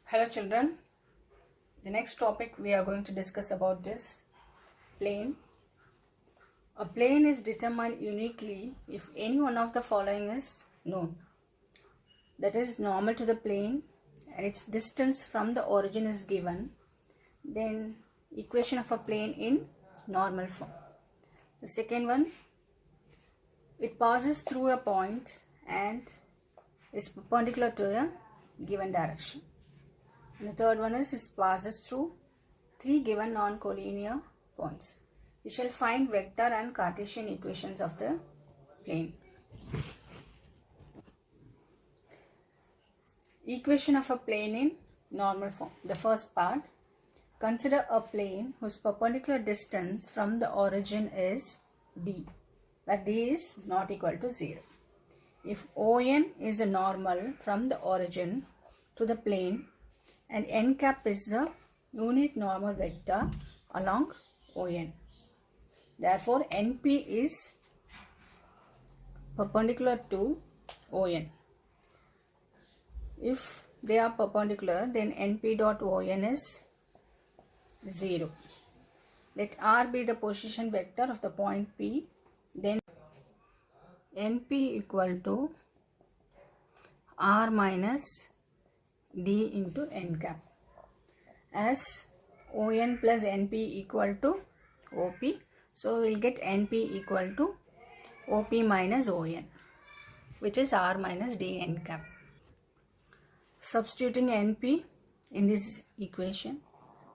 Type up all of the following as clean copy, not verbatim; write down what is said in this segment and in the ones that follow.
Hello children, the next topic we are going to discuss about this plane. A plane is determined uniquely if any one of the following is known. That is, normal to the plane and its distance from the origin is given. Then equation of a plane in normal form. The second one, it passes through a point and is perpendicular to a given direction. And the third one is it passes through three given non-collinear points. We shall find vector and Cartesian equations of the plane. Equation of a plane in normal form. The first part, consider a plane whose perpendicular distance from the origin is d, where d is not equal to 0. If ON is a normal from the origin to the plane and n cap is the unit normal vector along ON. Therefore, NP is perpendicular to ON. If they are perpendicular, then NP dot ON is 0. Let R be the position vector of the point P. Then NP equal to R minus D into N cap. As ON plus NP equal to OP, so we will get NP equal to OP minus ON, which is R minus D N cap. Substituting NP in this equation,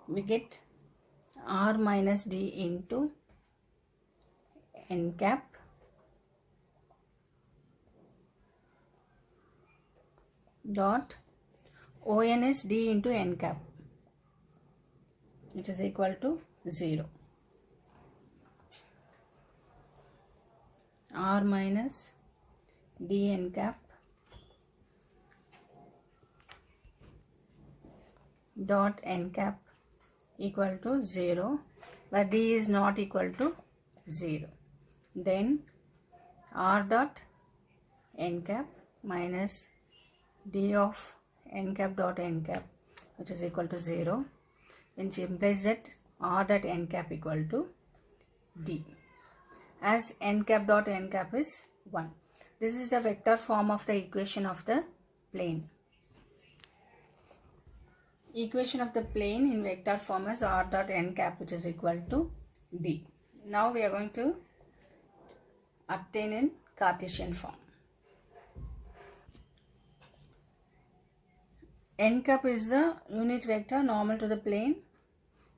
we get R minus D into N cap dot ON is D into N cap, which is equal to 0. R minus D N cap dot N cap equal to 0, where D is not equal to 0. Then R dot N cap minus D of N cap dot N cap, which is equal to 0, which implies that R dot N cap equal to D, as N cap dot N cap is 1. This is the vector form of the equation of the plane. Equation of the plane in vector form is R dot N cap, which is equal to D. Now we are going to obtain in Cartesian form. N cap is the unit vector normal to the plane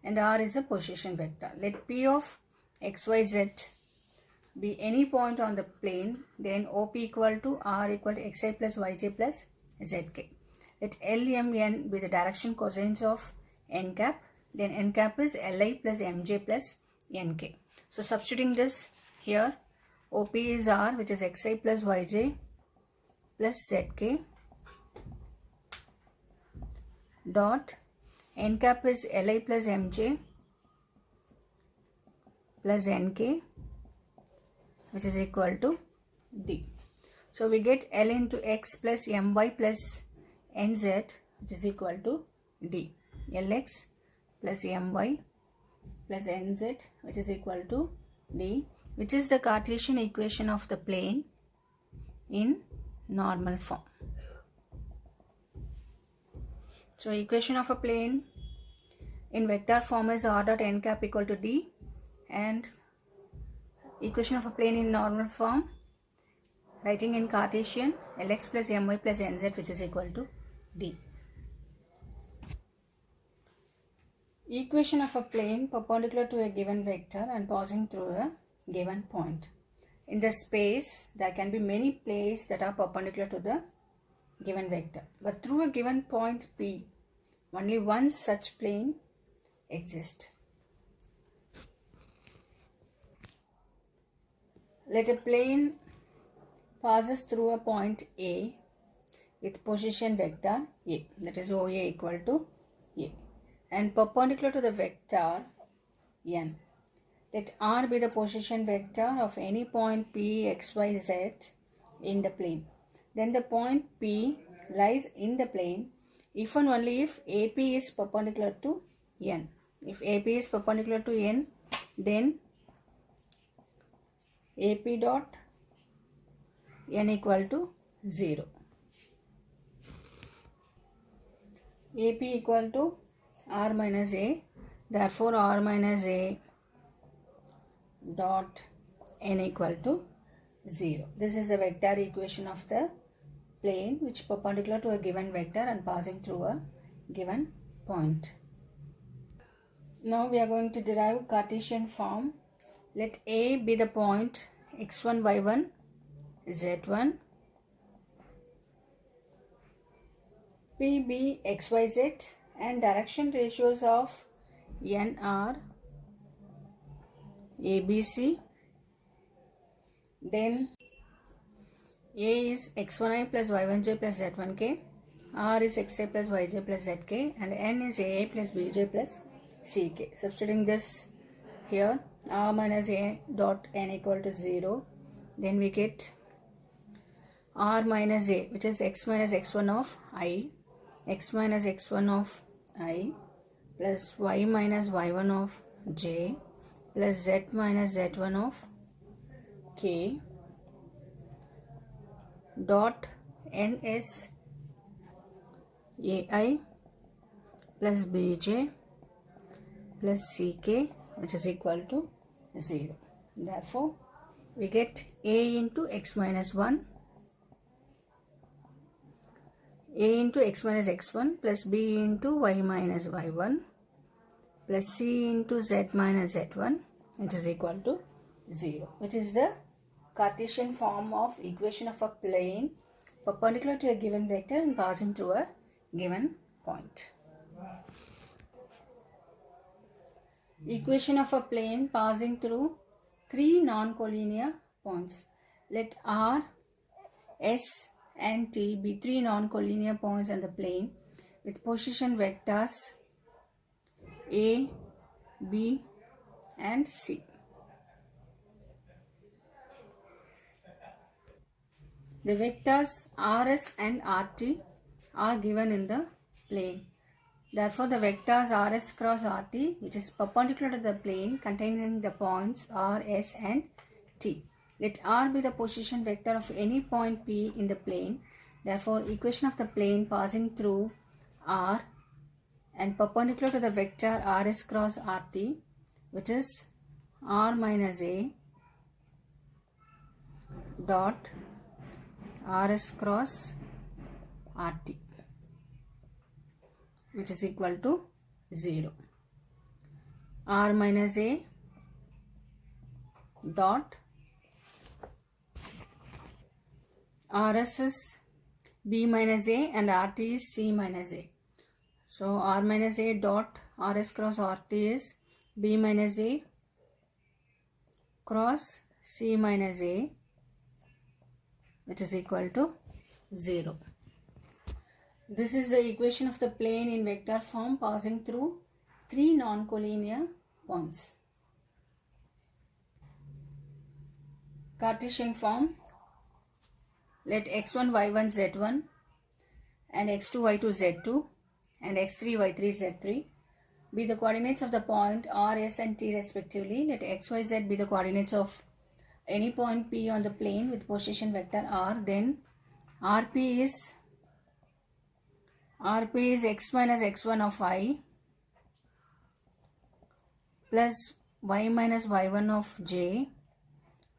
and R is the position vector. Let P of XYZ be any point on the plane, then OP equal to R equal to XI plus YJ plus ZK. Let LMN be the direction cosines of N cap, then N cap is Li plus Mj plus Nk. So substituting this here, OP is R, which is Xi plus Yj plus Zk, dot N cap is Li plus Mj plus Nk, which is equal to D. So we get L into X plus My plus Nz, which is equal to D. Lx plus My plus Nz, which is equal to D, which is the Cartesian equation of the plane in normal form. So equation of a plane in vector form is R dot N cap equal to D, and equation of a plane in normal form, writing in Cartesian, Lx plus My plus Nz, which is equal to D. Equation of a plane perpendicular to a given vector and passing through a given point. In the space, there can be many planes that are perpendicular to the given vector, but through a given point P, only one such plane exists. Let a plane passes through a point A with position vector A, that is OA equal to A, and perpendicular to the vector N. Let R be the position vector of any point P, X, Y, Z in the plane. Then the point P lies in the plane if and only if AP is perpendicular to N. If AP is perpendicular to N, then AP dot N equal to 0. AP equal to R minus A. Therefore, R minus A dot N equal to 0. This is the vector equation of the plane which perpendicular to a given vector and passing through a given point. Now we are going to derive Cartesian form. Let A be the point x1, y1, z1. P be xyz and direction ratios of N are ABC. Then A is x1i plus y1j plus z1k, R is xa plus yj plus zk, and N is aa plus bj plus ck. Substituting this here, R minus A dot N equal to 0. Then we get R minus A, which is x minus x1 of I, x minus x1 of I, plus y minus y1 of j, plus z minus z1 of k, dot N is ai plus bj plus ck, which is equal to 0. Therefore, we get A into x minus 1, A into x minus x1 plus B into y minus y1 plus C into z minus z1, which is equal to 0, which is the Cartesian form of equation of a plane perpendicular to a given vector and passing through a given point. Equation of a plane passing through three non-collinear points. Let R, S and T be three non-collinear points on the plane with position vectors A, B and C. The vectors RS and RT are given in the plane. Therefore, the vectors RS cross RT, which is perpendicular to the plane containing the points R, S and T. Let R be the position vector of any point P in the plane. Therefore, equation of the plane passing through R and perpendicular to the vector RS cross RT, which is R minus A dot RS cross RT, which is equal to 0. R minus A dot RS is B minus A and RT is C minus A. So R minus A dot RS cross RT is B minus A cross C minus A, which is equal to 0. This is the equation of the plane in vector form passing through three non-collinear points. Cartesian form. Let x1, y1, z1 and x2, y2, z2 and x3, y3, z3 be the coordinates of the point R, S and T respectively. Let x, y, z be the coordinates of any point P on the plane with position vector R. Then RP is x minus x1 of I plus y minus y1 of j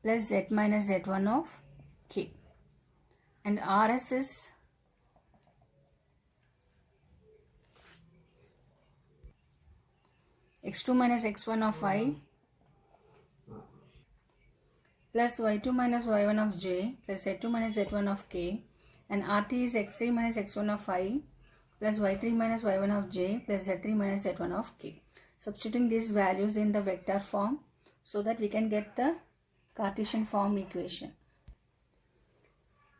plus z minus z1 of k, and RS is x2 minus x1 of I plus y2 minus y1 of j plus z2 minus z1 of k, and RT is x3 minus x1 of I plus y3 minus y1 of j plus z3 minus z1 of k. Substituting these values in the vector form so that we can get the Cartesian form equation.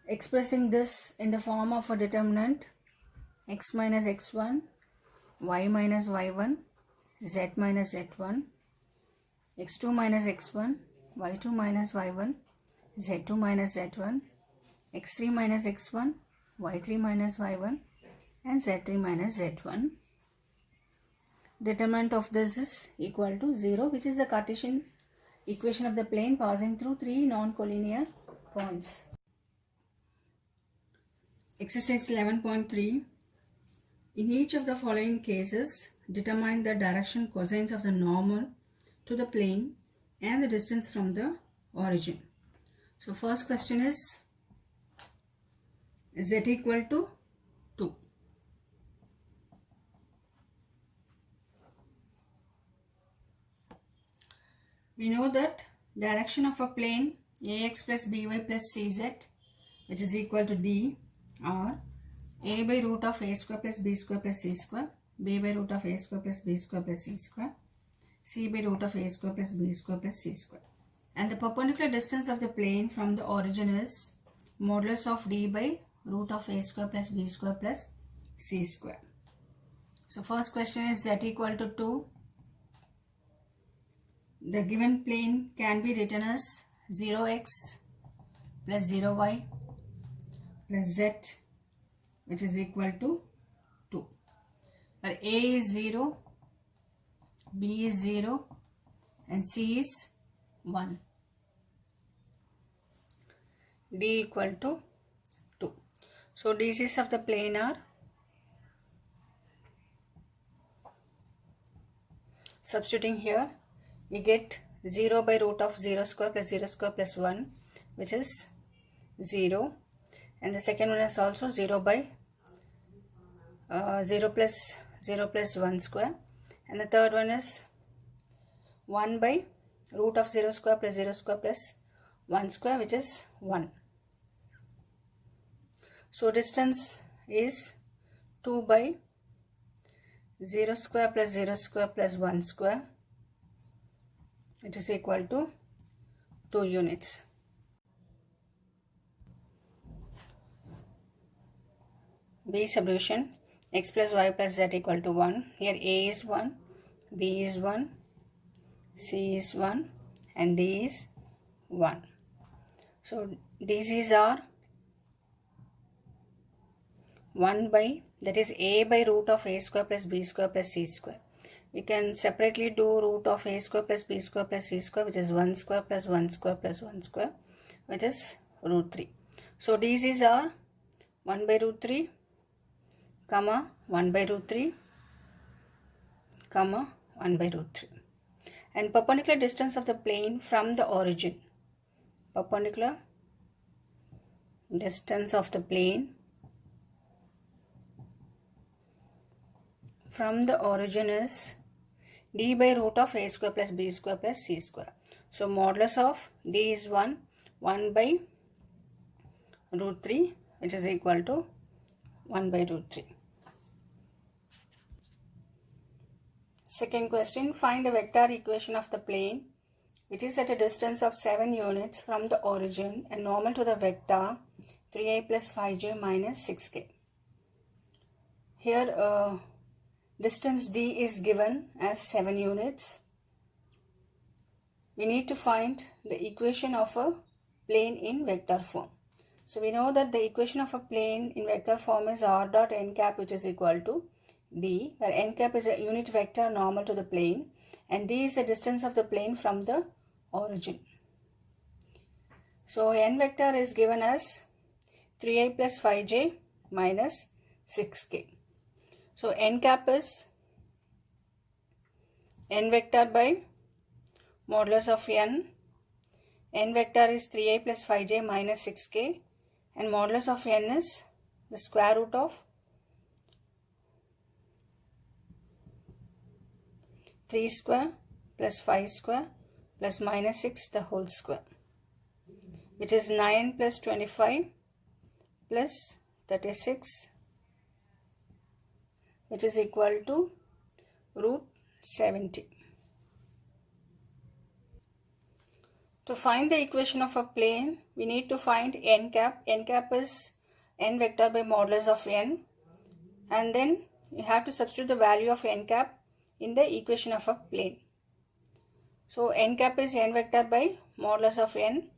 Expressing this in the form of a determinant x minus x1, y minus y1, z minus z1, x2 minus x1, y2 minus y1, z2 minus z1, x3 minus x1, y3 minus y1, and z3 minus z1. Determinant of this is equal to 0, which is the Cartesian equation of the plane passing through three non-collinear points. Exercise 11.3. In each of the following cases, determine the direction cosines of the normal to the plane and the distance from the origin. So first question is z equal to 2. We know that direction of a plane ax plus by plus cz, which is equal to d, or a by root of a square plus b square plus c square, b by root of a square plus b square plus c square, c by root of a square plus b square plus c square. And the perpendicular distance of the plane from the origin is modulus of d by root of a square plus b square plus c square. So first question is z equal to 2. The given plane can be written as 0x plus 0y plus z, which is equal to 2. Where a is 0, b is 0 and c is 1. D equal to 2. So DCs of the plane are, substituting here, we get 0 by root of 0 square plus 1, which is 0. And the second one is also 0 by 0 plus 1 square. And the third one is 1 by root of 0 square plus 1 square, which is 1. So distance is 2 by 0 square plus 1 square, which is equal to 2 units. B solution, x plus y plus z equal to 1. Here a is 1, b is 1, c is 1 and d is 1. So DCs are 1 by, that is a by root of a square plus b square plus c square. We can separately do root of a square plus b square plus c square, which is 1 square plus 1 square plus 1 square, which is root 3. So DCs are 1 by root 3, comma 1 by root 3, comma 1 by root 3. And perpendicular distance of the plane from the origin. Perpendicular distance of the plane from the origin is d by root of a square plus b square plus c square. So modulus of d is 1 by root 3, which is equal to 1 by root 3. Second question, find the vector equation of the plane which is at a distance of 7 units from the origin and normal to the vector 3i plus 5j minus 6k. Here distance d is given as 7 units. We need to find the equation of a plane in vector form. So we know that the equation of a plane in vector form is r dot n cap, which is equal to d, where n cap is a unit vector normal to the plane and d is the distance of the plane from the origin. So n vector is given as 3i plus 5j minus 6k. So n cap is n vector by modulus of n. N vector is 3i plus 5j minus 6k and modulus of n is the square root of 3 square plus 5 square plus minus 6 the whole square, which is 9 plus 25 plus 36, which is equal to root 70. To find the equation of a plane, we need to find n cap. N cap is n vector by modulus of n, and then you have to substitute the value of n cap in the equation of a plane. So n cap is n vector by modulus of n.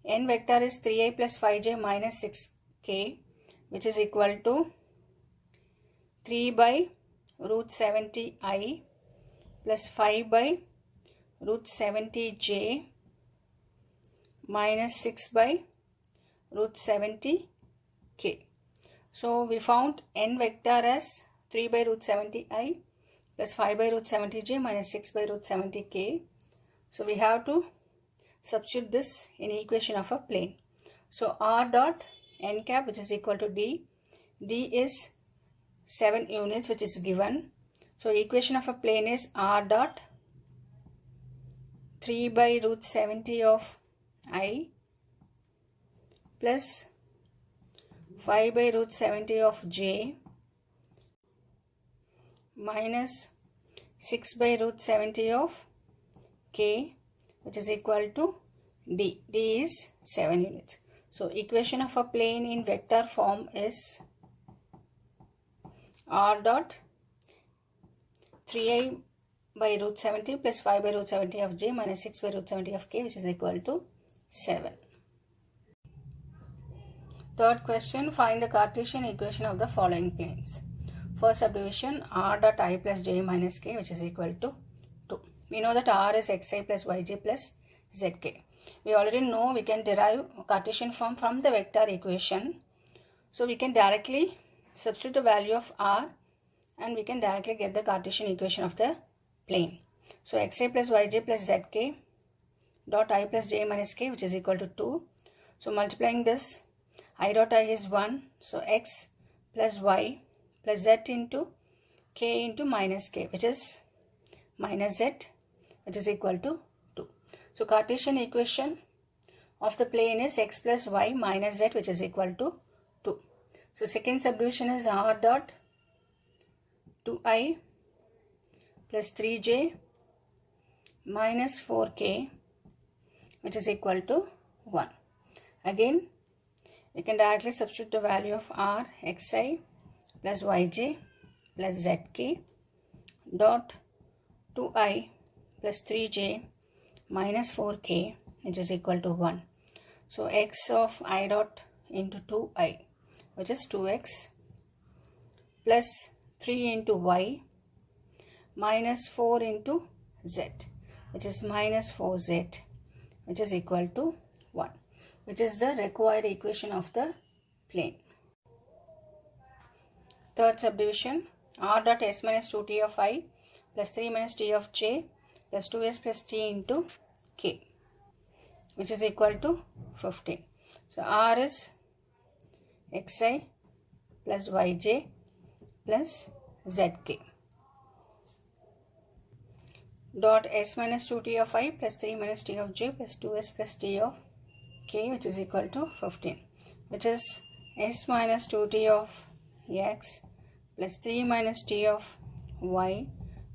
N vector is 3i plus 5j minus 6k, which is equal to 3 by root 70i plus 5 by root 70j minus 6 by root 70k. So we found n vector as 3 by root 70i plus 5 by root 70j minus 6 by root 70k. So we have to substitute this in equation of a plane. So r dot n cap, which is equal to d. D is 7 units, which is given. So equation of a plane is r dot 3 by root 70 of I plus 5 by root 70 of j minus 6 by root 70 of k, which is equal to d. D is 7 units. So equation of a plane in vector form is r dot 3i by root 70 plus 5 by root 70 of j minus 6 by root 70 of k, which is equal to 7. Third question, find the Cartesian equation of the following planes. First subdivision, r dot I plus j minus k, which is equal to 2. We know that r is xi plus yj plus zk. We already know we can derive Cartesian form from the vector equation. So we can directly substitute the value of r and we can directly get the Cartesian equation of the plane. So xi plus yj plus zk dot I plus j minus k, which is equal to 2. So multiplying this, I dot I is 1. So x plus y plus z into k into minus k, which is minus z, which is equal to 2. So Cartesian equation of the plane is x plus y minus z, which is equal to 2. So second subdivision is r dot 2i plus 3j minus 4k, which is equal to 1. Again, we can directly substitute the value of r xi plus yj plus zk dot 2i plus 3j minus 4k, which is equal to 1. So x of I dot into 2i, which is 2x plus 3 into y minus 4 into z, which is minus 4z, which is equal to 1, which is the required equation of the plane. Third subdivision, r dot s minus 2t of I plus 3 minus t of j plus 2s plus t into k, which is equal to 15. So r is xi plus yj plus zk dot s minus 2t of I plus 3 minus t of j plus 2s plus t of k, which is equal to 15, which is s minus 2t of x plus 3 minus t of y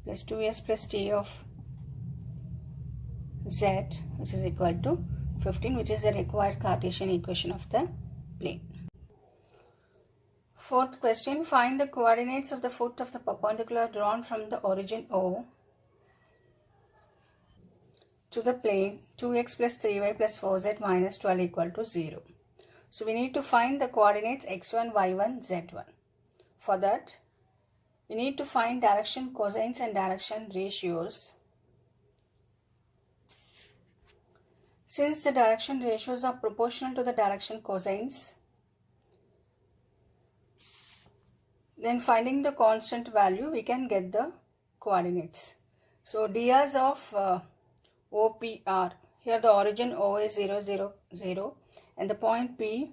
plus 2s plus t of z, which is equal to 15, which is the required Cartesian equation of the plane. Fourth question, find the coordinates of the foot of the perpendicular drawn from the origin O to the plane 2x plus 3y plus 4z minus 12 equal to 0. So we need to find the coordinates x1, y1, z1. For that, we need to find direction cosines and direction ratios. Since the direction ratios are proportional to the direction cosines, then finding the constant value, we can get the coordinates. So drs of OPR, here the origin O is 0, 0, 0 and the point P,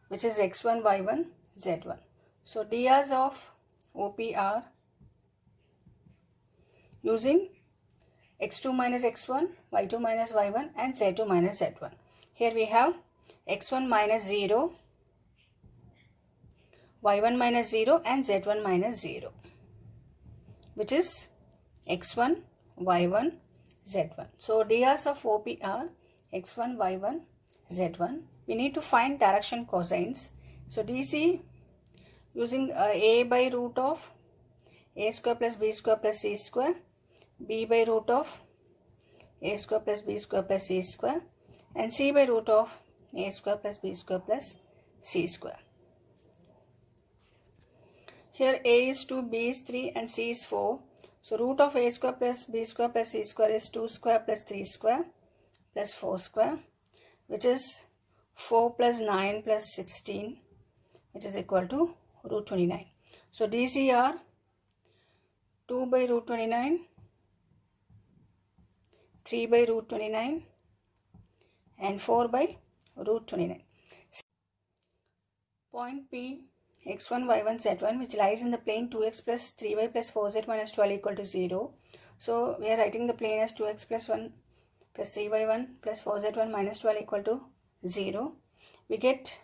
which is x1, y1, z1. So drs of OPR using x2 minus x1, y2 minus y1 and z2 minus z1. Here we have x1 minus 0, y1 minus 0 and z1 minus 0, which is x1, y1, z1. So drs of OPR x1, y1, z1. We need to find direction cosines. So dc using a by root of a square plus b square plus c square, b by root of a square plus b square plus c square, and c by root of a square plus b square plus c square. Here a is 2, b is 3 and c is 4. So root of a square plus b square plus c square is 2 square plus 3 square plus 4 square, which is 4 plus 9 plus 16, which is equal to root 29. So DC are 2 by root 29, 3 by root 29 and 4 by root 29. Point P, x1, y1, z1, which lies in the plane 2x plus 3y plus 4z minus 12 equal to 0. So we are writing the plane as 2x plus 1 plus 3y1 plus 4z1 minus 12 equal to 0. We get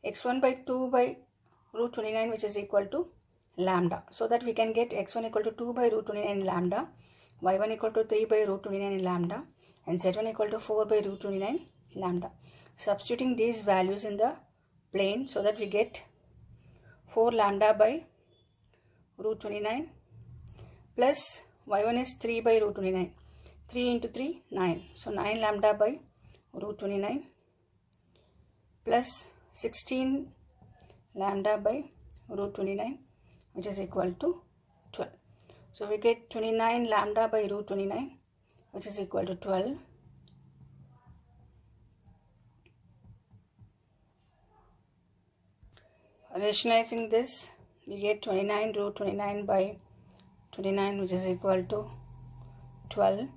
x1 by 2 by root 29, which is equal to lambda. So that we can get x1 equal to 2 by root 29 in lambda, y1 equal to 3 by root 29 in lambda, and z1 equal to 4 by root 29 lambda. Substituting these values in the plane, so that we get 4 lambda by root 29 plus y1 is 3 by root 29. 3 into 3, 9. So 9 lambda by root 29 plus 16 lambda by root 29, which is equal to 12. So we get 29 lambda by root 29, which is equal to 12. Rationalizing this, we get 29 root 29 by 29, which is equal to 12.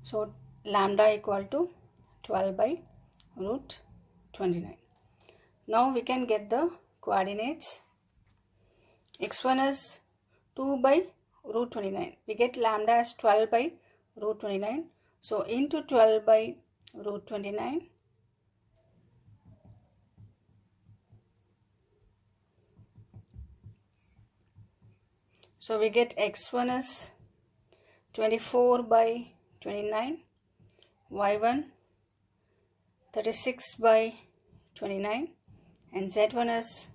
So lambda equal to 12 by root 29. Now we can get the coordinates. x1 is 2 by root 29. We get lambda as 12 by root 29. So into 12 by root 29. So we get x1 is 24 by 29, y1 36 by 29, and z1 is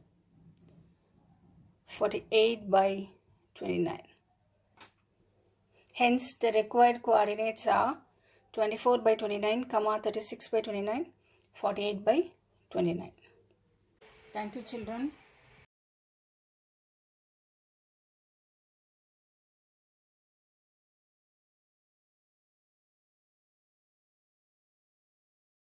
48 by 29. Hence the required coordinates are 24 by 29, 36 by 29, 48 by 29. Thank you, children.